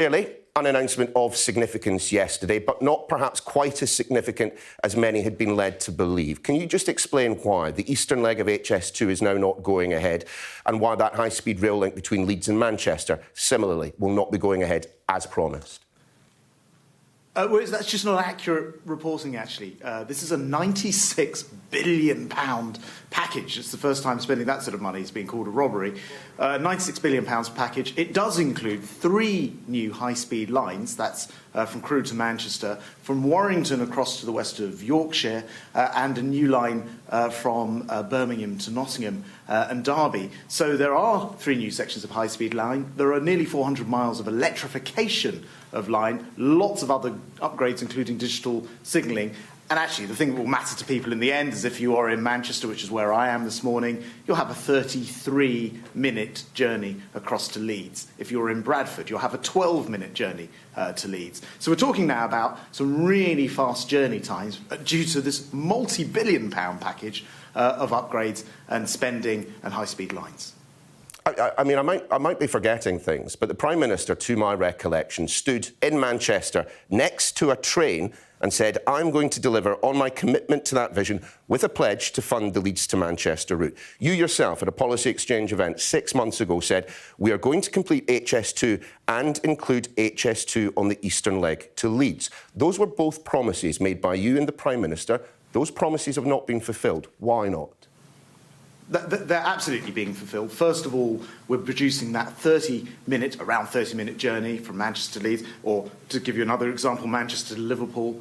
Clearly, an announcement of significance yesterday, but not perhaps quite as significant as many had been led to believe. Can you just explain why the eastern leg of HS2 is now not going ahead and why that high-speed rail link between Leeds and Manchester, similarly, will not be going ahead as promised? Well, that's just not accurate reporting, actually. This is a £96 billion package. It's the first time spending that sort of money is being called a robbery. £96 billion package. It does include 3 new high-speed lines. That's from Crewe to Manchester, from Warrington across to the west of Yorkshire, and a new line from Birmingham to Nottingham and Derby. So there are 3 new sections of high-speed line. There are nearly 400 miles of electrification of line, lots of other upgrades, including digital signalling. And actually, the thing that will matter to people in the end is if you are in Manchester, which is where I am this morning, you'll have a 33-minute journey across to Leeds. If you're in Bradford, you'll have a 12-minute journey to Leeds. So we're talking now about some really fast journey times due to this multi-billion-pound package of upgrades and spending and high-speed lines. I mean, I might be forgetting things, but the Prime Minister, to my recollection, stood in Manchester next to a train and said, I'm going to deliver on my commitment to that vision with a pledge to fund the Leeds to Manchester route. You yourself, at a policy exchange event 6 months ago, said, we are going to complete HS2 and include HS2 on the eastern leg to Leeds. Those were both promises made by you and the Prime Minister. Those promises have not been fulfilled. Why not? They're absolutely being fulfilled. First of all, we're producing that around 30-minute journey from Manchester to Leeds, or to give you another example, Manchester to Liverpool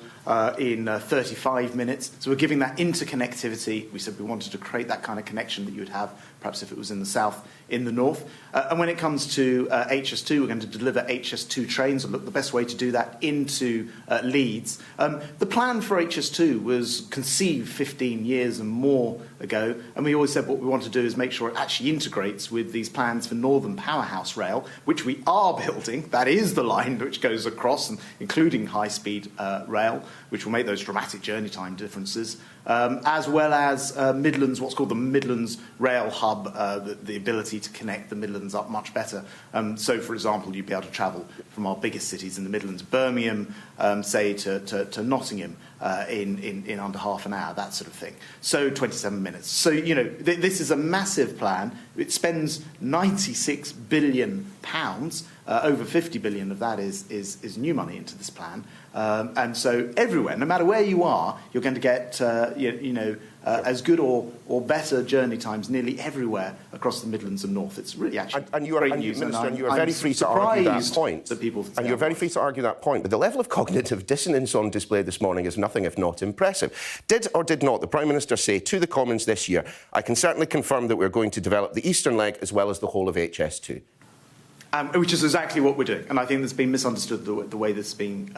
in 35 minutes. So we're giving that interconnectivity. We said we wanted to create that kind of connection that you would have, perhaps if it was in the south, in the north. And when it comes to HS2, we're going to deliver HS2 trains, and look, the best way to do that into Leeds. The plan for HS2 was conceived 15 years and more ago, and we always said what we want to do is make sure it actually integrates with these plans for Northern Powerhouse rail, which we are building. That is the line which goes across, and including high-speed rail, which will make those dramatic journey time differences, as well as Midlands, what's called the Midlands Rail Hub, the ability to connect the Midlands up much better. So, for example, you'd be able to travel from our biggest cities in the Midlands, Birmingham, say, to Nottingham in under half an hour, that sort of thing. So 27 minutes. So, you know, this is a massive plan. It spends £96 billion. Over 50 billion of that is new money into this plan. And so everywhere, no matter where you are, you're going to get, as good or better journey times nearly everywhere across the Midlands and North. It's really actually great news. Minister, and you are very free to argue that point. And you're very free to argue that point. But the level of cognitive dissonance on display this morning is nothing if not impressive. Did or did not the Prime Minister say to the Commons this year, I can certainly confirm that we're going to develop the eastern leg as well as the whole of HS2? Which is exactly what we're doing. And I think that's been misunderstood, the way that's been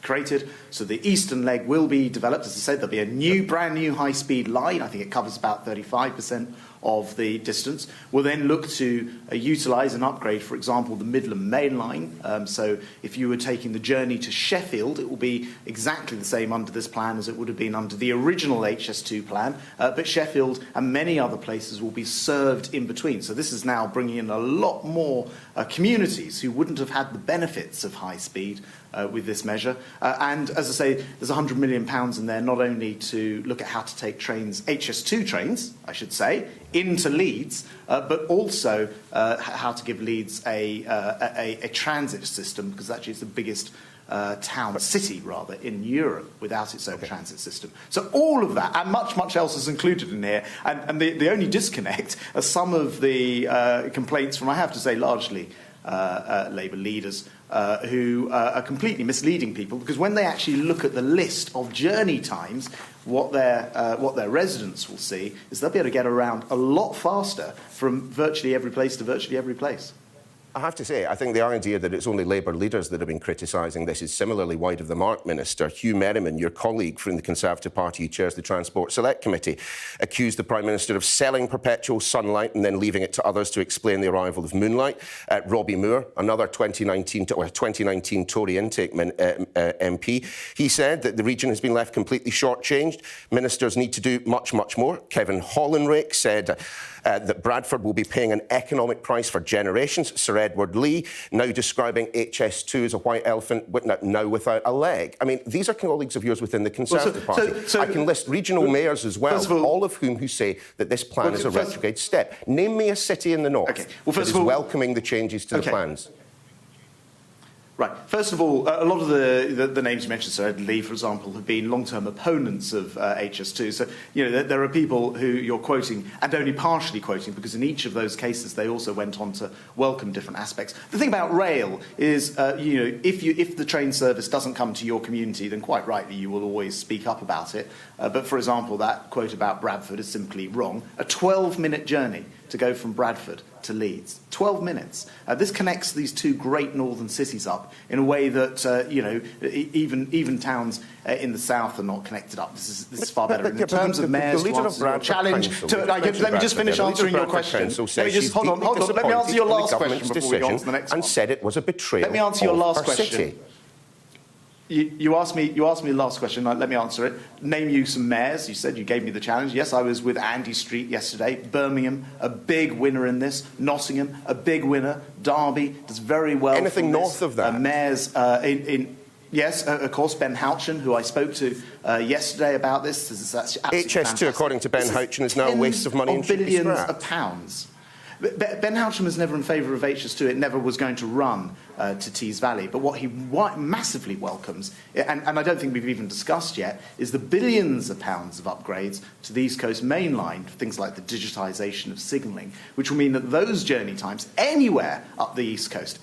created. So the eastern leg will be developed. As I said, there'll be a brand new high-speed line. I think it covers about 35% of the distance. We'll then look to utilise and upgrade, for example, the Midland Main Line. So if you were taking the journey to Sheffield, it will be exactly the same under this plan as it would have been under the original HS2 plan. But Sheffield and many other places will be served in between. So this is now bringing in a lot more communities who wouldn't have had the benefits of high speed with this measure. And as I say, there's £100 million in there, not only to look at how to take trains, HS2 trains, I should say, into Leeds, but also how to give Leeds a transit system, because actually it's the biggest city in Europe without its own transit system. So all of that and much, much else is included in here. And the only disconnect are some of the complaints from, I have to say, largely Labour leaders who are completely misleading people, because when they actually look at the list of journey times, what their residents will see is they'll be able to get around a lot faster from virtually every place to virtually every place. I have to say, I think the idea that it's only Labour leaders that have been criticising this is similarly wide of the mark, Minister. Hugh Merriman, your colleague from the Conservative Party who chairs the Transport Select Committee, accused the Prime Minister of selling perpetual sunlight and then leaving it to others to explain the arrival of moonlight. Robbie Moore, another 2019 Tory intake MP, he said that the region has been left completely shortchanged. Ministers need to do much, much more. Kevin Hollinrake said that Bradford will be paying an economic price for generations. Sir Edward Lee, now describing HS2 as a white elephant, now without a leg. I mean, these are colleagues of yours within the Conservative Party. I can list regional mayors as well, all of whom say that this plan is a retrograde step. Name me a city in the north that is welcoming the changes to the plans. Right. First of all, a lot of the names you mentioned, Sir Ed Lee, for example, have been long-term opponents of HS2. So, you know, there are people who you're quoting and only partially quoting, because in each of those cases they also went on to welcome different aspects. The thing about rail is, you know, if the train service doesn't come to your community, then quite rightly you will always speak up about it. But, for example, that quote about Bradford is simply wrong. A 12-minute journey to go from Bradford to Leeds. 12 minutes. This connects these two great northern cities up in a way that, you know, even towns in the south are not connected up. This is far better. In terms of mayors, challenge... Let me just finish answering your question. Let me just... Hold on. Let me answer your last question before we go on to the next one. And said it was a betrayal. Let me answer your last question. You asked me the last question. Let me answer it. Name you some mayors. You said you gave me the challenge. Yes, I was with Andy Street yesterday. Birmingham, a big winner in this. Nottingham, a big winner. Derby does very well. Anything north of that? Mayors yes, of course, Ben Houchen, who I spoke to yesterday about this. That's HS2, according to Ben Houchen, is now a waste of money and should be scrapped. Billions of pounds. Ben Houchen was never in favour of HS2. It never was going to run to Tees Valley. But what he massively welcomes, and I don't think we've even discussed yet, is the billions of pounds of upgrades to the East Coast Main Line, things like the digitisation of signalling, which will mean that those journey times anywhere up the East Coast,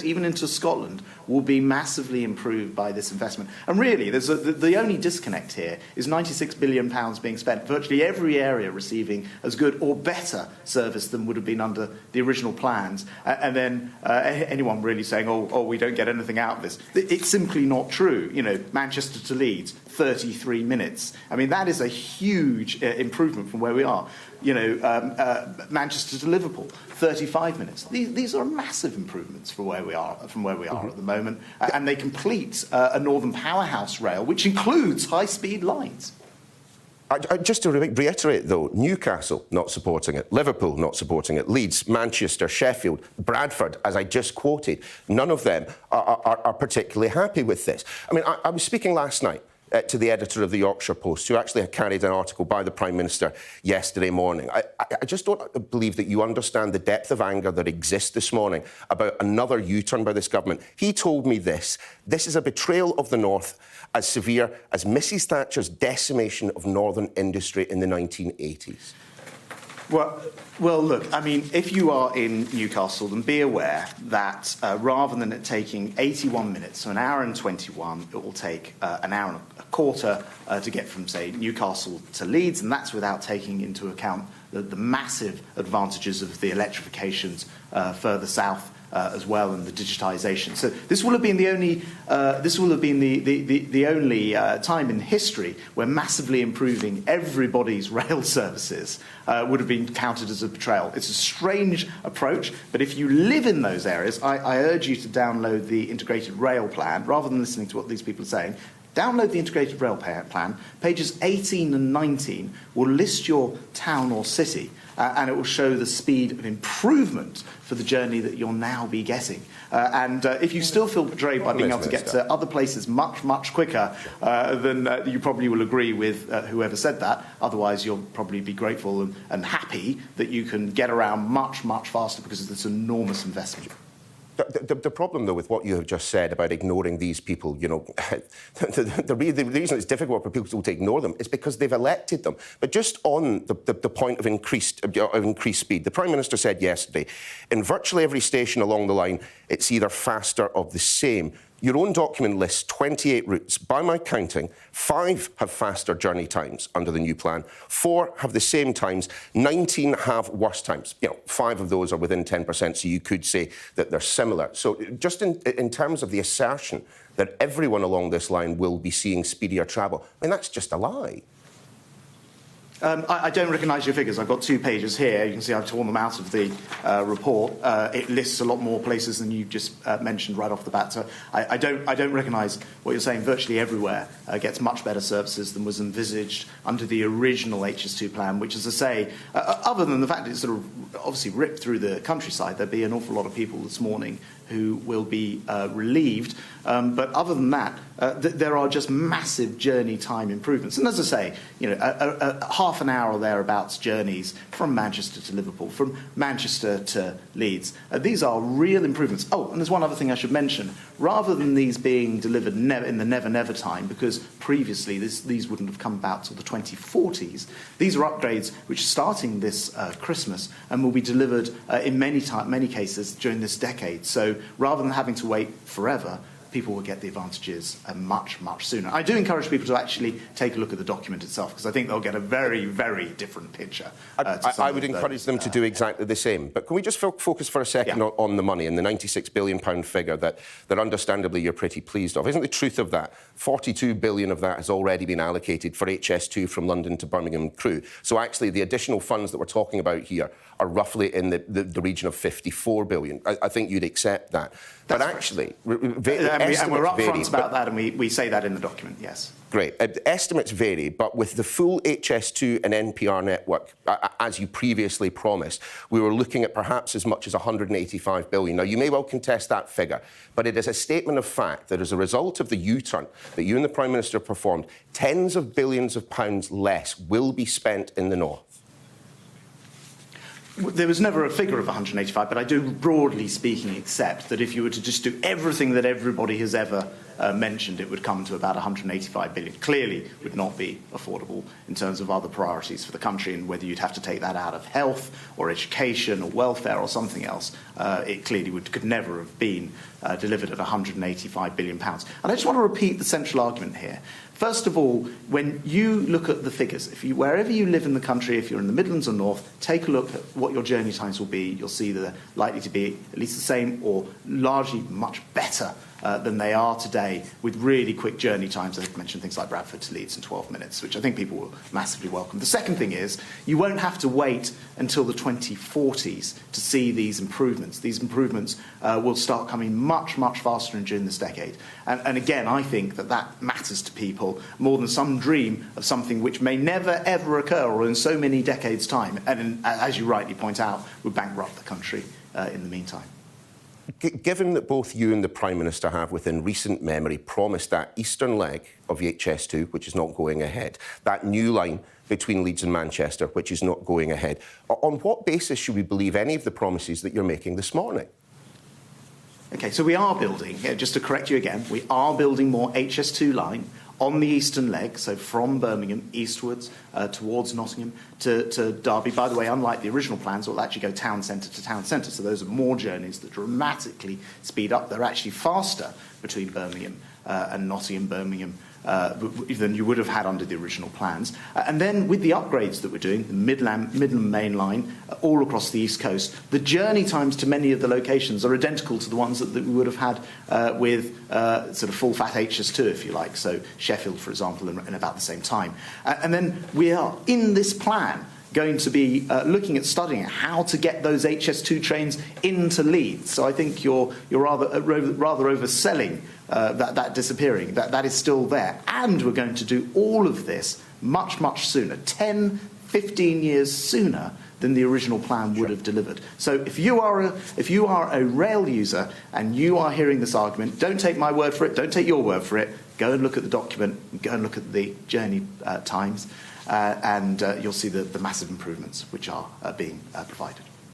even into Scotland, will be massively improved by this investment. And really, the only disconnect here is £96 billion being spent, virtually every area receiving as good or better service than would have been under the original plans, and then anyone really saying, oh, we don't get anything out of this. It's simply not true. You know, Manchester to Leeds, 33 minutes. I mean, that is a huge improvement from where we are. You know, Manchester to Liverpool, 35 minutes. These are massive improvements from where we are at the moment, and they complete a Northern Powerhouse rail, which includes high-speed lines. Just to reiterate, though, Newcastle not supporting it, Liverpool not supporting it, Leeds, Manchester, Sheffield, Bradford, as I just quoted, none of them are particularly happy with this. I mean, I was speaking last night to the editor of the Yorkshire Post, who actually had carried an article by the Prime Minister yesterday morning. I just don't believe that you understand the depth of anger that exists this morning about another U-turn by this government. He told me this is a betrayal of the North as severe as Mrs Thatcher's decimation of northern industry in the 1980s. Well, look, I mean, if you are in Newcastle, then be aware that rather than it taking 81 minutes, so an hour and 21, it will take an hour and a quarter to get from, say, Newcastle to Leeds, and that's without taking into account the massive advantages of the electrifications further south as well, and the digitisation. So this will have been the only the only time in history where massively improving everybody's rail services would have been counted as a betrayal. It's a strange approach, but if you live in those areas, I urge you to download the integrated rail plan rather than listening to what these people are saying. Download the integrated rail plan. Pages 18 and 19 will list your town or city, and it will show the speed of improvement for the journey that you'll now be getting. And if you still feel betrayed by being able to get to other places much, much quicker, then you probably will agree with whoever said that. Otherwise, you'll probably be grateful and happy that you can get around much, much faster because of this enormous investment. The problem, though, with what you have just said about ignoring these people, you know, the reason it's difficult for people to ignore them is because they've elected them. But just on the point of increased speed, the Prime Minister said yesterday, in virtually every station along the line, it's either faster or the same. Your own document lists 28 routes. By my counting, 5 have faster journey times under the new plan, 4 have the same times, 19 have worse times. You know, 5 of those are within 10%, so you could say that they're similar. So just in terms of the assertion that everyone along this line will be seeing speedier travel, I mean, that's just a lie. I don't recognise your figures. I've got 2 pages here. You can see I've torn them out of the report. It lists a lot more places than you just mentioned right off the bat. So I don't recognise what you're saying. Virtually everywhere gets much better services than was envisaged under the original HS2 plan, which, as I say, other than the fact it's sort of obviously ripped through the countryside, there'll be an awful lot of people this morning who will be relieved. But other than that, there are just massive journey time improvements. And as I say, you know, a half an hour or thereabouts journeys from Manchester to Liverpool, from Manchester to Leeds. These are real improvements. Oh, and there's one other thing I should mention. Rather than these being delivered in the never time, because previously these wouldn't have come about till the 2040s, these are upgrades which are starting this Christmas and will be delivered in many cases during this decade. So rather than having to wait forever, people will get the advantages much sooner. I do encourage people to actually take a look at the document itself, because I think they'll get a very different picture. I would encourage them to do exactly the same. But can we just focus for a second on the money and the £96 billion figure that understandably you're pretty pleased of? Isn't the truth of that 42 billion of that has already been allocated for HS2 from London to Birmingham Crewe? So actually the additional funds that we're talking about here are roughly in the region of 54 billion. I think you'd accept that. But actually, and we're upfront about that, and we say that in the document, yes. Great. Estimates vary, but with the full HS2 and NPR network, as you previously promised, we were looking at perhaps as much as 185 billion. Now, you may well contest that figure, but it is a statement of fact that as a result of the U-turn that you and the Prime Minister performed, tens of billions of pounds less will be spent in the north. There was never a figure of 185, but I do, broadly speaking, accept that if you were to just do everything that everybody has ever mentioned, it would come to about 185 billion. Clearly would not be affordable in terms of other priorities for the country, and whether you'd have to take that out of health or education or welfare or something else, it clearly could never have been delivered at 185 billion pounds. And I just want to repeat the central argument here. First of all, when you look at the figures, wherever you live in the country, if you're in the Midlands or North, take a look at what your journey times will be. You'll see they're likely to be at least the same or largely much better than they are today, with really quick journey times. I've mentioned things like Bradford to Leeds in 12 minutes, which I think people will massively welcome. The second thing is, you won't have to wait until the 2040s to see these improvements. These improvements will start coming much faster during this decade. And again, I think that matters to people more than some dream of something which may never, ever occur, or in so many decades' time, and as you rightly point out, would bankrupt the country in the meantime. Given that both you and the Prime Minister have, within recent memory, promised that eastern leg of HS2, which is not going ahead, that new line between Leeds and Manchester, which is not going ahead, on what basis should we believe any of the promises that you're making this morning? OK, so we are building, just to correct you again, we are building more HS2 line on the eastern leg, so from Birmingham eastwards towards Nottingham to Derby. By the way, unlike the original plans, it will actually go town centre to town centre, so those are more journeys that dramatically speed up. They're actually faster between Birmingham and Nottingham, Birmingham, than you would have had under the original plans. And then with the upgrades that we're doing, the Midland Main Line, all across the East Coast, the journey times to many of the locations are identical to the ones that we would have had with sort of full-fat HS2, if you like, so Sheffield, for example, in about the same time. And then we are, in this plan, going to be looking at studying how to get those HS2 trains into Leeds. So I think you're rather overselling that disappearing. That is still there. And we're going to do all of this much sooner, 10, 15 years sooner than the original plan would have delivered. So if you are a rail user and you are hearing this argument, don't take my word for it, don't take your word for it, go and look at the document, go and look at the journey times, and you'll see the massive improvements which are being provided.